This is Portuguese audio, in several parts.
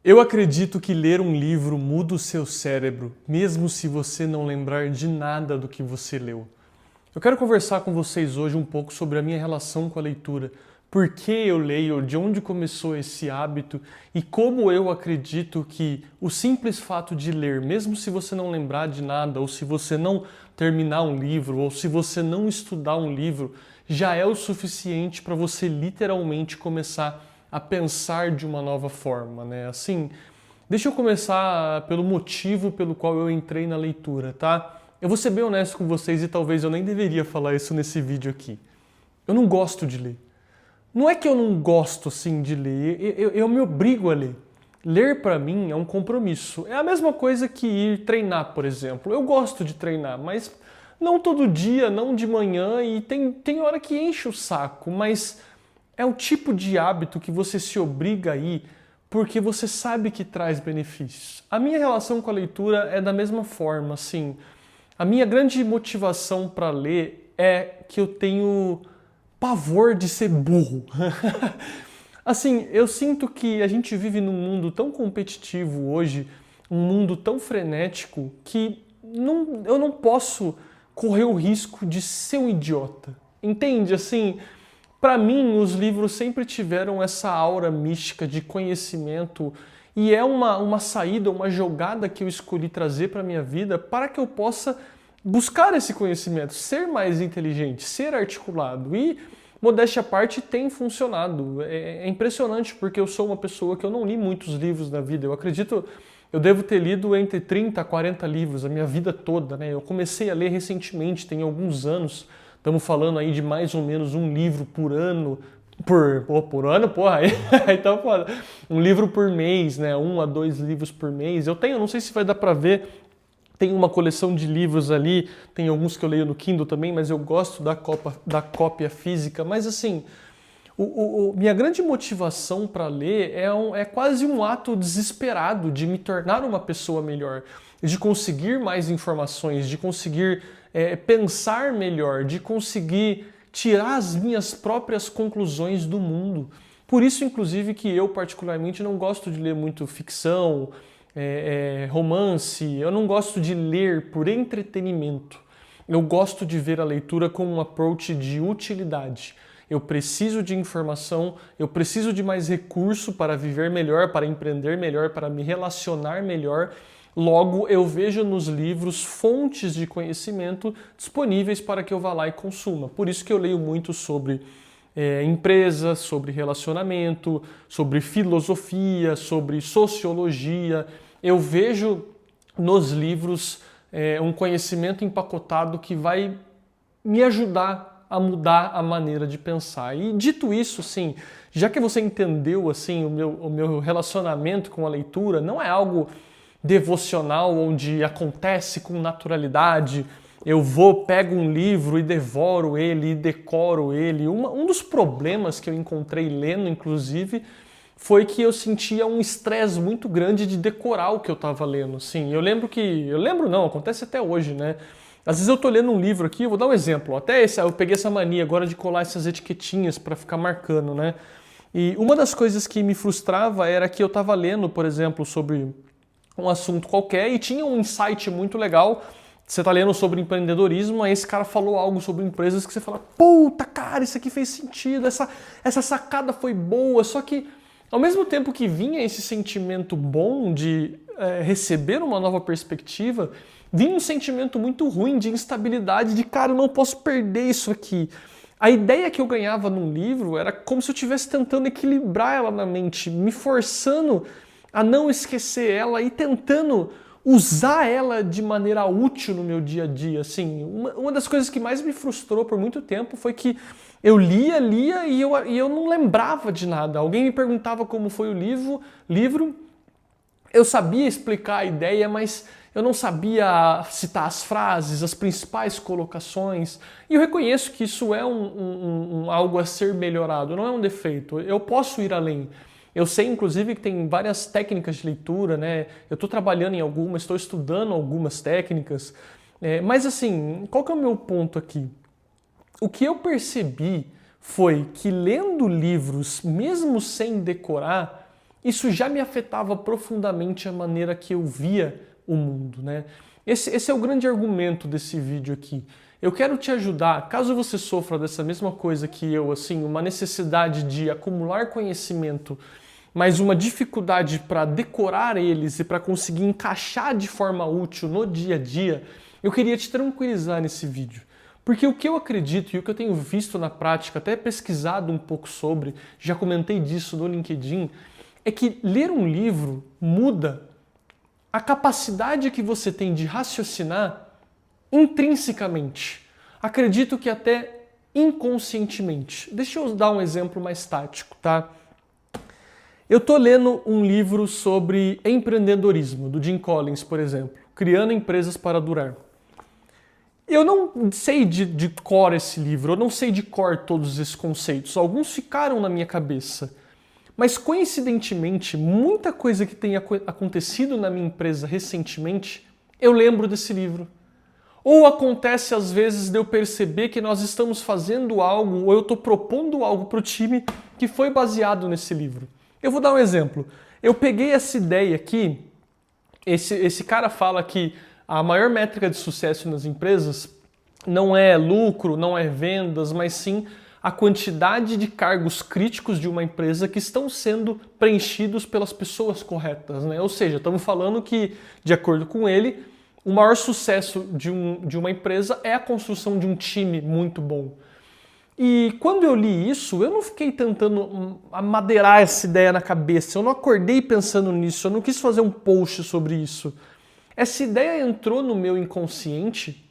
Eu acredito que ler um livro muda o seu cérebro, mesmo se você não lembrar de nada do que você leu. Eu quero conversar com vocês hoje um pouco sobre a minha relação com a leitura, por que eu leio, de onde começou esse hábito e como eu acredito que o simples fato de ler, mesmo se você não lembrar de nada, ou se você não terminar um livro, ou se você não estudar um livro, já é o suficiente para você literalmente começar a pensar de uma nova forma, né? Assim, deixa eu começar pelo motivo pelo qual eu entrei na leitura, tá? Eu vou ser bem honesto com vocês e talvez eu nem deveria falar isso nesse vídeo aqui. Eu não gosto de ler. Não é que eu não gosto assim de ler, eu me obrigo a ler. Ler para mim é um compromisso. É a mesma coisa que ir treinar, por exemplo. Eu gosto de treinar, mas não todo dia, não de manhã e tem hora que enche o saco, mas é o tipo de hábito que você se obriga a ir porque você sabe que traz benefícios. A minha relação com a leitura é da mesma forma, assim. A minha grande motivação para ler é que eu tenho pavor de ser burro. Assim, eu sinto que a gente vive num mundo tão competitivo hoje, um mundo tão frenético, que eu não posso correr o risco de ser um idiota. Entende? Assim, para mim, os livros sempre tiveram essa aura mística de conhecimento e é uma saída, uma jogada que eu escolhi trazer para a minha vida para que eu possa buscar esse conhecimento, ser mais inteligente, ser articulado. E, modéstia à parte, tem funcionado. É impressionante porque eu sou uma pessoa que eu não li muitos livros na vida. Eu acredito, eu devo ter lido entre 30 a 40 livros a minha vida toda, né? Eu comecei a ler recentemente, tem alguns anos. Estamos falando aí de mais ou menos um livro por ano, por ano, porra, aí tá foda. Um livro por mês, né? 1 a 2 livros por mês. Eu tenho, não sei se vai dar pra ver, tem uma coleção de livros ali, tem alguns que eu leio no Kindle também, mas eu gosto da cópia física. Mas assim, minha grande motivação para ler é quase um ato desesperado de me tornar uma pessoa melhor, de conseguir mais informações, de conseguir pensar melhor, de conseguir tirar as minhas próprias conclusões do mundo. Por isso, inclusive, que eu particularmente não gosto de ler muito ficção, romance, eu não gosto de ler por entretenimento. Eu gosto de ver a leitura com um approach de utilidade. Eu preciso de informação, eu preciso de mais recurso para viver melhor, para empreender melhor, para me relacionar melhor. Logo, eu vejo nos livros fontes de conhecimento disponíveis para que eu vá lá e consuma. Por isso que eu leio muito sobre empresa, sobre relacionamento, sobre filosofia, sobre sociologia. Eu vejo nos livros um conhecimento empacotado que vai me ajudar a mudar a maneira de pensar. E dito isso, assim, já que você entendeu assim o meu relacionamento com a leitura, não é algo devocional onde acontece com naturalidade, eu vou, pego um livro e devoro ele e decoro ele. Um dos problemas que eu encontrei lendo, inclusive, foi que eu sentia um estresse muito grande de decorar o que eu estava lendo. Sim, eu lembro não, acontece até hoje, né? Às vezes eu tô lendo um livro aqui, eu vou dar um exemplo, eu peguei essa mania agora de colar essas etiquetinhas para ficar marcando, né? E uma das coisas que me frustrava era que eu estava lendo, por exemplo, sobre um assunto qualquer e tinha um insight muito legal. Você tá lendo sobre empreendedorismo, aí esse cara falou algo sobre empresas que você fala, puta cara, isso aqui fez sentido, essa sacada foi boa, só que ao mesmo tempo que vinha esse sentimento bom de receber uma nova perspectiva, vinha um sentimento muito ruim de instabilidade, de cara, eu não posso perder isso aqui. A ideia que eu ganhava num livro era como se eu estivesse tentando equilibrar ela na mente, me forçando a não esquecer ela e tentando usar ela de maneira útil no meu dia a dia. Assim, uma das coisas que mais me frustrou por muito tempo foi que eu lia e eu não lembrava de nada. Alguém me perguntava como foi o livro, eu sabia explicar a ideia, mas eu não sabia citar as frases, as principais colocações. E eu reconheço que isso é algo a ser melhorado, não é um defeito. Eu posso ir além. Eu sei, inclusive, que tem várias técnicas de leitura, né? Eu estou trabalhando em algumas, estou estudando algumas técnicas. Mas assim, qual que é o meu ponto aqui? O que eu percebi foi que lendo livros, mesmo sem decorar, isso já me afetava profundamente a maneira que eu via o mundo, né? Esse é o grande argumento desse vídeo aqui. Eu quero te ajudar, caso você sofra dessa mesma coisa que eu, assim, uma necessidade de acumular conhecimento, mas uma dificuldade para decorar eles e para conseguir encaixar de forma útil no dia a dia, eu queria te tranquilizar nesse vídeo. Porque o que eu acredito e o que eu tenho visto na prática, até pesquisado um pouco sobre, já comentei disso no LinkedIn, é que ler um livro muda a capacidade que você tem de raciocinar intrinsecamente. Acredito que até inconscientemente. Deixa eu dar um exemplo mais tático, tá? Eu tô lendo um livro sobre empreendedorismo, do Jim Collins, por exemplo, Criando Empresas para Durar. Eu não sei de cor esse livro, eu não sei de cor todos esses conceitos, alguns ficaram na minha cabeça. Mas coincidentemente, muita coisa que tem acontecido na minha empresa recentemente, eu lembro desse livro. Ou acontece às vezes de eu perceber que nós estamos fazendo algo, ou eu estou propondo algo para o time que foi baseado nesse livro. Eu vou dar um exemplo. Eu peguei essa ideia aqui, esse cara fala que a maior métrica de sucesso nas empresas não é lucro, não é vendas, mas sim a quantidade de cargos críticos de uma empresa que estão sendo preenchidos pelas pessoas corretas, né? Ou seja, estamos falando que, de acordo com ele, o maior sucesso de uma empresa é a construção de um time muito bom. E quando eu li isso, eu não fiquei tentando amadeirar essa ideia na cabeça, eu não acordei pensando nisso, eu não quis fazer um post sobre isso. Essa ideia entrou no meu inconsciente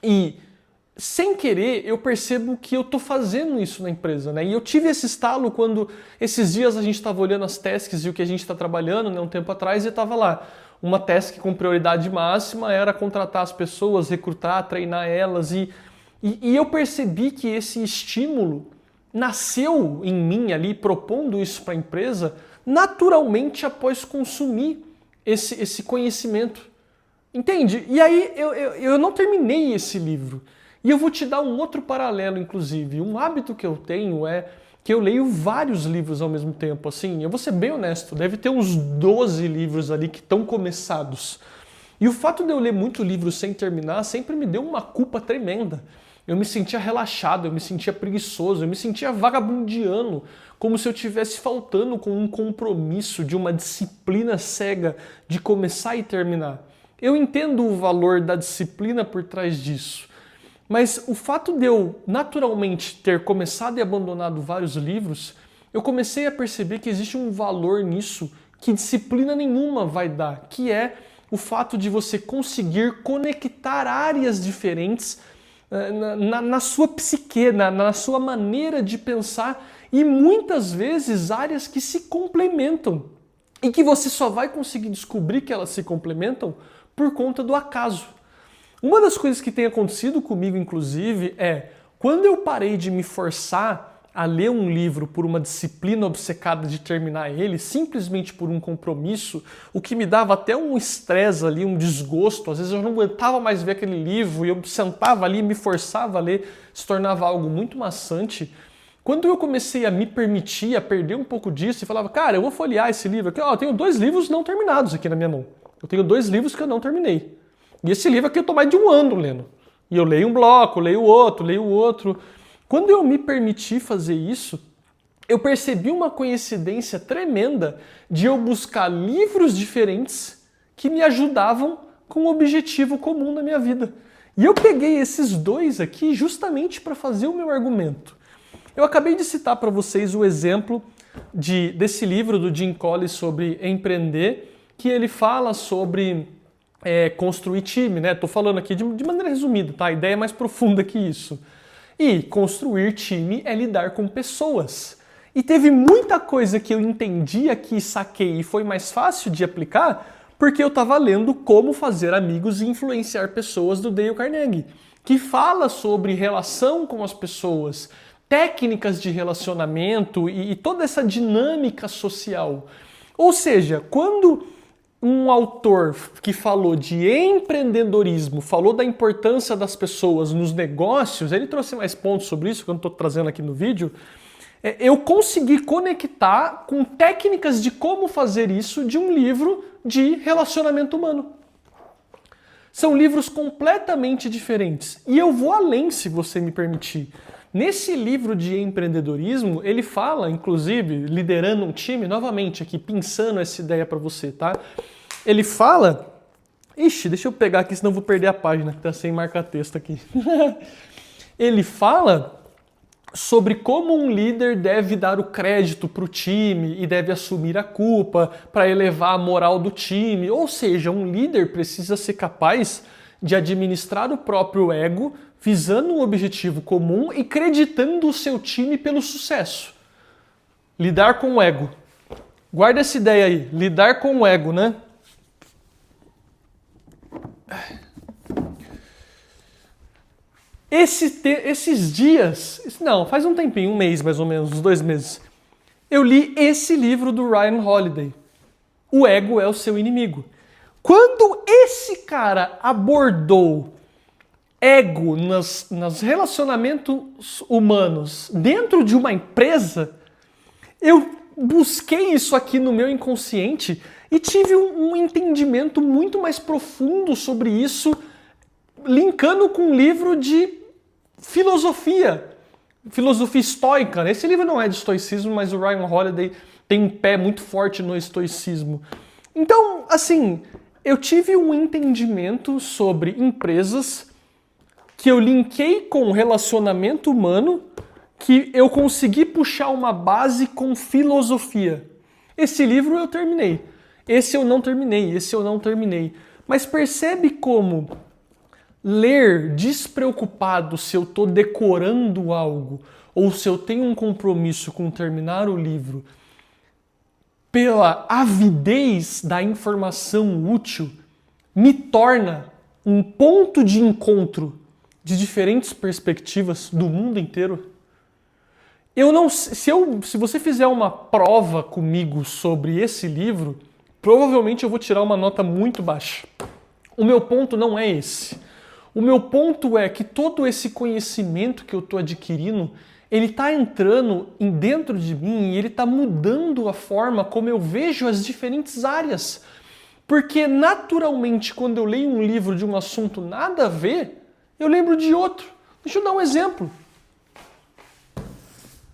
e, sem querer, eu percebo que eu estou fazendo isso na empresa, né? E eu tive esse estalo quando, esses dias, a gente estava olhando as tasks e o que a gente está trabalhando, né, um tempo atrás, e estava lá. Uma task com prioridade máxima era contratar as pessoas, recrutar, treinar elas, e eu percebi que esse estímulo nasceu em mim ali, propondo isso para a empresa, naturalmente após consumir esse conhecimento. Entende? E aí eu não terminei esse livro. E eu vou te dar um outro paralelo, inclusive. Um hábito que eu tenho é que eu leio vários livros ao mesmo tempo. Assim, eu vou ser bem honesto, deve ter uns 12 livros ali que estão começados. E o fato de eu ler muito livro sem terminar sempre me deu uma culpa tremenda. Eu me sentia relaxado, eu me sentia preguiçoso, eu me sentia vagabundiano, como se eu estivesse faltando com um compromisso de uma disciplina cega de começar e terminar. Eu entendo o valor da disciplina por trás disso, mas o fato de eu naturalmente ter começado e abandonado vários livros, eu comecei a perceber que existe um valor nisso que disciplina nenhuma vai dar, que é o fato de você conseguir conectar áreas diferentes na sua psique, na sua maneira de pensar, e muitas vezes áreas que se complementam e que você só vai conseguir descobrir que elas se complementam por conta do acaso. Uma das coisas que tem acontecido comigo, inclusive, é quando eu parei de me forçar a ler um livro por uma disciplina obcecada de terminar ele, simplesmente por um compromisso, o que me dava até um estresse ali, um desgosto. Às vezes eu não aguentava mais ver aquele livro e eu sentava ali e me forçava a ler, se tornava algo muito maçante. Quando eu comecei a me permitir, a perder um pouco disso e falava, cara, eu vou folhear esse livro aqui, ó, eu tenho 2 livros não terminados aqui na minha mão. Eu tenho 2 livros que eu não terminei. E esse livro aqui eu tô mais de 1 ano lendo. E eu leio um bloco, leio outro, leio outro. Quando eu me permiti fazer isso, eu percebi uma coincidência tremenda de eu buscar livros diferentes que me ajudavam com um objetivo comum na minha vida. E eu peguei esses 2 aqui justamente para fazer o meu argumento. Eu acabei de citar para vocês o exemplo desse livro do Jim Collins sobre empreender, que ele fala sobre construir time, né? Estou falando aqui de maneira resumida, tá? A ideia é mais profunda que isso. E construir time é lidar com pessoas. E teve muita coisa que eu entendi aqui, saquei e foi mais fácil de aplicar porque eu estava lendo Como Fazer Amigos e Influenciar Pessoas do Dale Carnegie, que fala sobre relação com as pessoas, técnicas de relacionamento e toda essa dinâmica social. Ou seja, quando um autor que falou de empreendedorismo, falou da importância das pessoas nos negócios, ele trouxe mais pontos sobre isso que eu não estou trazendo aqui no vídeo, Eu consegui conectar com técnicas de como fazer isso de um livro de relacionamento humano. São livros completamente diferentes. E eu vou além, se você me permitir. Nesse livro de empreendedorismo, ele fala, inclusive, liderando um time, novamente aqui, pensando essa ideia para você, tá? Ele fala... Ixi, deixa eu pegar aqui, senão eu vou perder a página, que tá sem marca-texto aqui. Ele fala sobre como um líder deve dar o crédito para o time e deve assumir a culpa para elevar a moral do time. Ou seja, um líder precisa ser capaz de administrar o próprio ego, visando um objetivo comum e creditando o seu time pelo sucesso. Lidar com o ego. Guarda essa ideia aí, lidar com o ego, né? Esses dias, não, faz um tempinho, um mês mais ou menos, uns 2 meses, eu li esse livro do Ryan Holiday, O Ego é o Seu Inimigo. Quando esse cara abordou ego nos relacionamentos humanos dentro de uma empresa, eu busquei isso aqui no meu inconsciente e tive um entendimento muito mais profundo sobre isso, linkando com um livro de filosofia estoica. Esse livro não é de estoicismo, mas o Ryan Holiday tem um pé muito forte no estoicismo. Então, assim, eu tive um entendimento sobre empresas que eu linkei com relacionamento humano, que eu consegui puxar uma base com filosofia. Esse livro eu terminei. Esse eu não terminei. Mas percebe como ler despreocupado se eu estou decorando algo ou se eu tenho um compromisso com terminar o livro pela avidez da informação útil me torna um ponto de encontro de diferentes perspectivas do mundo inteiro. Se você fizer uma prova comigo sobre esse livro, provavelmente eu vou tirar uma nota muito baixa. O meu ponto não é esse. O meu ponto é que todo esse conhecimento que eu estou adquirindo, ele está entrando dentro de mim e ele está mudando a forma como eu vejo as diferentes áreas. Porque naturalmente, quando eu leio um livro de um assunto nada a ver, eu lembro de outro. Deixa eu dar um exemplo.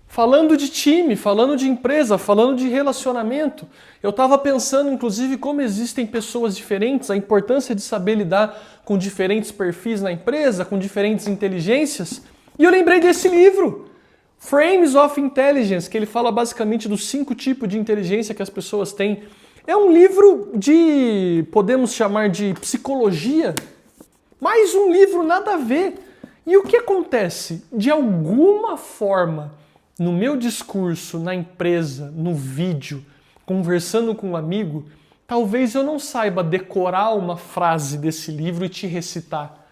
Falando de time, falando de empresa, falando de relacionamento, eu estava pensando, inclusive, como existem pessoas diferentes, a importância de saber lidar com diferentes perfis na empresa, com diferentes inteligências, e eu lembrei desse livro, Frames of Intelligence, que ele fala basicamente dos 5 tipos de inteligência que as pessoas têm. É um livro de, podemos chamar de psicologia, mas um livro nada a ver. E o que acontece? De alguma forma, no meu discurso, na empresa, no vídeo, conversando com um amigo, talvez eu não saiba decorar uma frase desse livro e te recitar.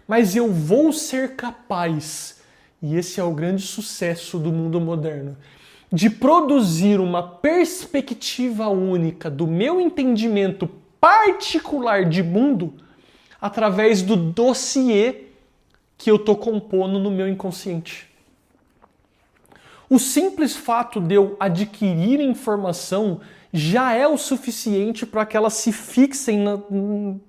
Mas eu vou ser capaz, e esse é o grande sucesso do mundo moderno, de produzir uma perspectiva única do meu entendimento particular de mundo através do dossiê que eu estou compondo no meu inconsciente. O simples fato de eu adquirir informação já é o suficiente para que elas se fixem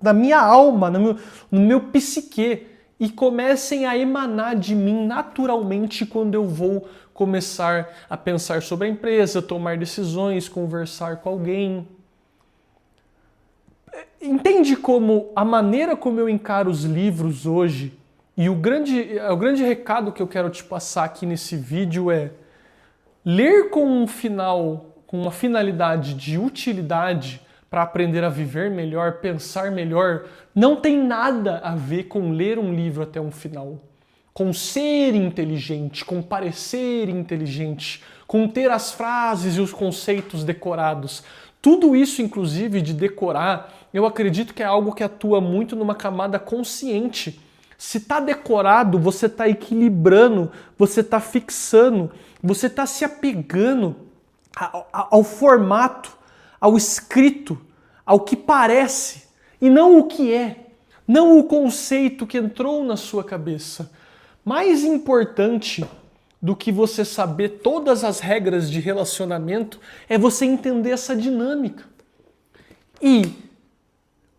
na minha alma, no meu psique e comecem a emanar de mim naturalmente quando eu vou começar a pensar sobre a empresa, tomar decisões, conversar com alguém. Entende como a maneira como eu encaro os livros hoje, e o grande recado que eu quero te passar aqui nesse vídeo é: ler com um final, com uma finalidade de utilidade para aprender a viver melhor, pensar melhor, não tem nada a ver com ler um livro até um final. Com ser inteligente, com parecer inteligente, com ter as frases e os conceitos decorados. Tudo isso, inclusive, de decorar, eu acredito que é algo que atua muito numa camada consciente. Se está decorado, você está equilibrando, você está fixando, você está se apegando ao formato, ao escrito, ao que parece, e não o que é, não o conceito que entrou na sua cabeça. Mais importante do que você saber todas as regras de relacionamento é você entender essa dinâmica. E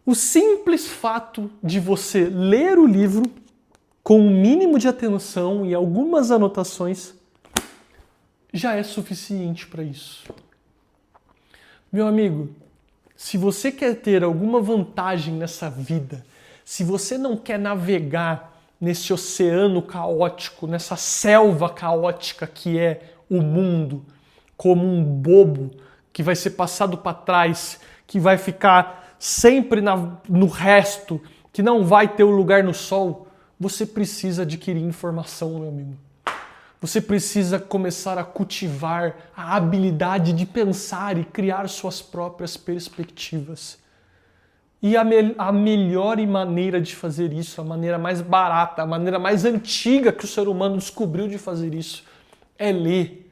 o simples fato de você ler o livro com um mínimo de atenção e algumas anotações já é suficiente para isso. Meu amigo, se você quer ter alguma vantagem nessa vida, se você não quer navegar nesse oceano caótico, nessa selva caótica que é o mundo, como um bobo que vai ser passado para trás, que vai ficar sempre no resto, que não vai ter o lugar no sol, você precisa adquirir informação, meu amigo. Você precisa começar a cultivar a habilidade de pensar e criar suas próprias perspectivas. E a melhor maneira de fazer isso, a maneira mais barata, a maneira mais antiga que o ser humano descobriu de fazer isso, é ler.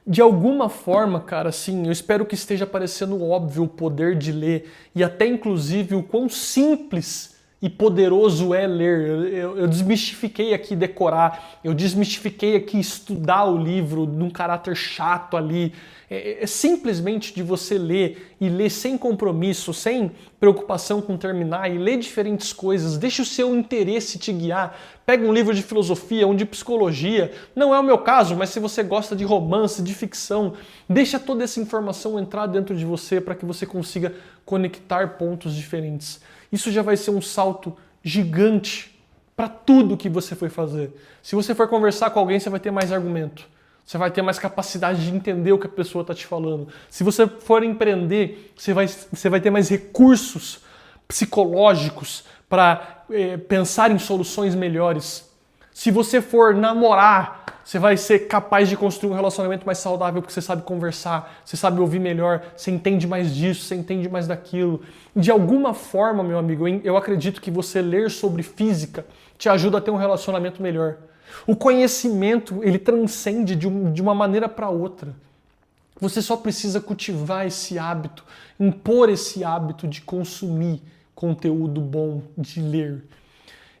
De alguma forma, cara, assim, eu espero que esteja parecendo óbvio o poder de ler e até inclusive o quão simples e poderoso é ler. Eu desmistifiquei aqui decorar, eu desmistifiquei aqui estudar o livro num caráter chato ali. É simplesmente de você ler e ler sem compromisso, sem preocupação com terminar e ler diferentes coisas. Deixa o seu interesse te guiar. Pega um livro de filosofia, um de psicologia. Não é o meu caso, mas se você gosta de romance, de ficção, deixa toda essa informação entrar dentro de você para que você consiga conectar pontos diferentes. Isso já vai ser um salto gigante para tudo que você for fazer. Se você for conversar com alguém, você vai ter mais argumento. Você vai ter mais capacidade de entender o que a pessoa está te falando. Se você for empreender, você vai ter mais recursos psicológicos para pensar em soluções melhores. Se você for namorar, você vai ser capaz de construir um relacionamento mais saudável porque você sabe conversar, você sabe ouvir melhor, você entende mais disso, você entende mais daquilo. De alguma forma, meu amigo, eu acredito que você ler sobre física te ajuda a ter um relacionamento melhor. O conhecimento, ele transcende de uma maneira para outra. Você só precisa cultivar esse hábito, impor esse hábito de consumir conteúdo bom, de ler.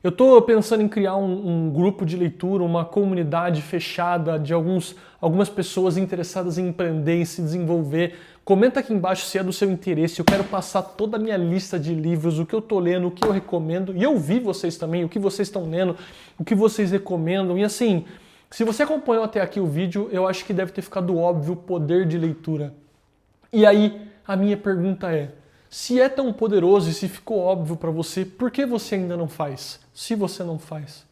Eu estou pensando em criar um grupo de leitura, uma comunidade fechada de algumas pessoas interessadas em empreender, em se desenvolver. Comenta aqui embaixo se é do seu interesse. Eu quero passar toda a minha lista de livros, o que eu estou lendo, o que eu recomendo. E eu vi vocês também, o que vocês estão lendo, o que vocês recomendam. E assim, se você acompanhou até aqui o vídeo, eu acho que deve ter ficado óbvio o poder de leitura. E aí, a minha pergunta é, se é tão poderoso e se ficou óbvio para você, por que você ainda não faz? Se você não faz.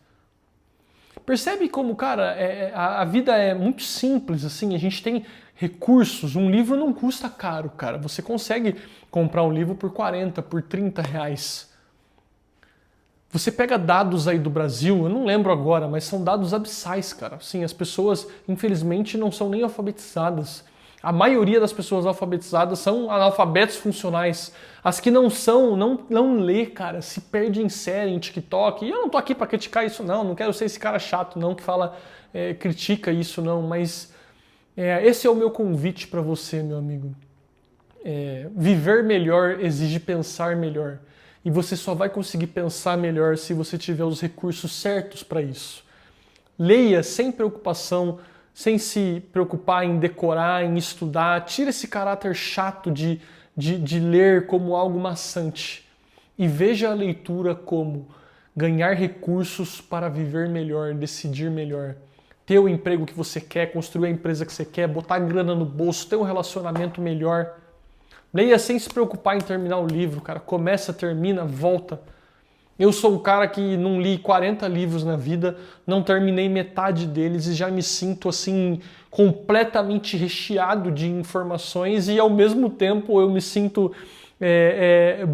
Percebe como, cara, a vida é muito simples, assim, a gente tem recursos, um livro não custa caro, cara. Você consegue comprar um livro por 40, por 30 reais. Você pega dados aí do Brasil, eu não lembro agora, mas são dados abissais, cara. Assim, as pessoas, infelizmente, não são nem alfabetizadas. A maioria das pessoas alfabetizadas são analfabetos funcionais. As que não são, não lê, cara, se perde em série, em TikTok. E eu não tô aqui para criticar isso, não quero ser esse cara chato, não, que fala, critica isso, não. Mas esse é o meu convite para você, meu amigo. Viver melhor exige pensar melhor. E você só vai conseguir pensar melhor se você tiver os recursos certos para isso. Leia sem preocupação, sem se preocupar em decorar, em estudar. Tira esse caráter chato de ler como algo maçante. E veja a leitura como ganhar recursos para viver melhor, decidir melhor. Ter o emprego que você quer, construir a empresa que você quer, botar grana no bolso, ter um relacionamento melhor. Leia sem se preocupar em terminar o livro, cara. Começa, termina, volta. Eu sou um cara que não li 40 livros na vida, não terminei metade deles e já me sinto assim completamente recheado de informações e ao mesmo tempo eu me sinto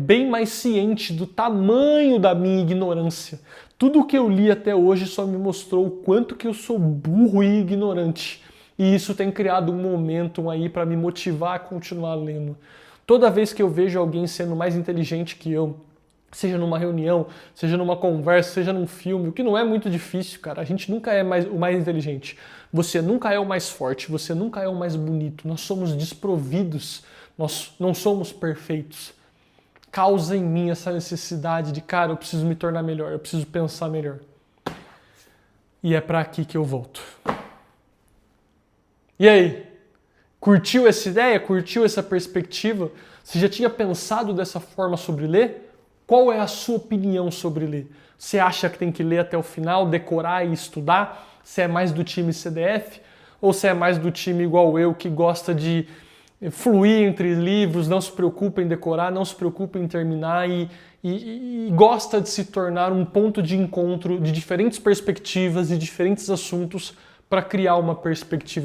bem mais ciente do tamanho da minha ignorância. Tudo o que eu li até hoje só me mostrou o quanto que eu sou burro e ignorante. E isso tem criado um momentum aí para me motivar a continuar lendo. Toda vez que eu vejo alguém sendo mais inteligente que eu, seja numa reunião, seja numa conversa, seja num filme, o que não é muito difícil, cara. A gente nunca é o mais inteligente. Você nunca é o mais forte, você nunca é o mais bonito. Nós somos desprovidos, nós não somos perfeitos. Causa em mim essa necessidade de, cara, eu preciso me tornar melhor, eu preciso pensar melhor. e é para aqui que eu volto. E aí? Curtiu essa ideia? Curtiu essa perspectiva? Você já tinha pensado dessa forma sobre ler? Qual é a sua opinião sobre ler? Você acha que tem que ler até o final, decorar e estudar? Você é mais do time CDF? Ou você é mais do time igual eu, que gosta de fluir entre livros, não se preocupa em decorar, não se preocupa em terminar e gosta de se tornar um ponto de encontro de diferentes perspectivas e diferentes assuntos para criar uma perspectiva